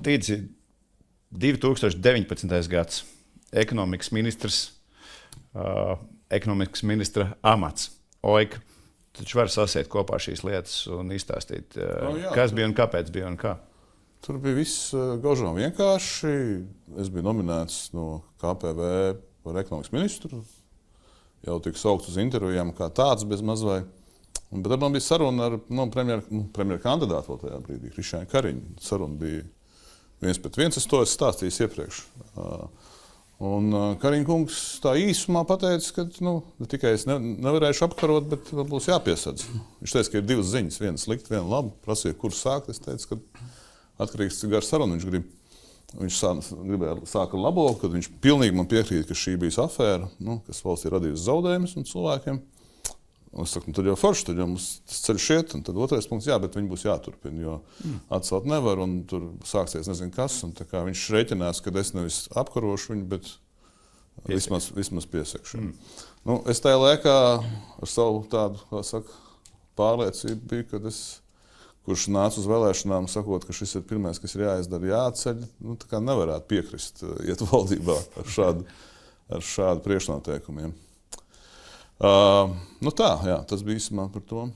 Tīdzi 2019. gads. Ekonomikas ministra amats. Oika. Taču var sasiet kopā šīs lietas un izstāstīt, kas bija un kāpēc bija un kā. Tur bija viss gaužām vienkārši. Es biju nominēts no KPV par ekonomikas ministru. Jau tika saukts uz intervijām kā tāds bez mazvai. Bet tad man bija saruna ar premjeru kandidātu vēl tajā brīdī, Krišjānu Kariņu. Saruna bija 1-1, es to esmu stāstījis iepriekš. Un Kariņa kungs tā īsumā pateica, ka ne tikai es nevarēšu apkarot, bet vēl būs jāpiesadz. Viņš teica, ka ir divas ziņas, viena slikta, viena laba. Prasīja, kur sākt. Es teicu, ka atkarīgs cik garu sarunu viņš grib. Viņš gribēja sākt ar labo, kad viņš pilnīgi man piekrīt, ka šī bija afēra, kas valstī radījusi zaudējumus un cilvēkiem. Un es saku, tad jau forši, tad jau mums tas ceļš iet, un tad otrais punkts, jā, bet viņi būs jāturpina, jo atcelt nevar, un tur sāksies nezinu kas, un tā kā viņš reiķinās, ka es nevis apkarošu viņu, bet vismaz piesekšu. Es tajā laikā ar savu tādu, kā saka, pārliecību biju, kad kurš nāca uz vēlēšanām, sakot, ka šis ir pirmais, kas ir jāizdara, jāatceļ, tā kā nevarētu piekrist iet valdībā ar šādu priekšnoteikumiem. Tas bija īsumā par to.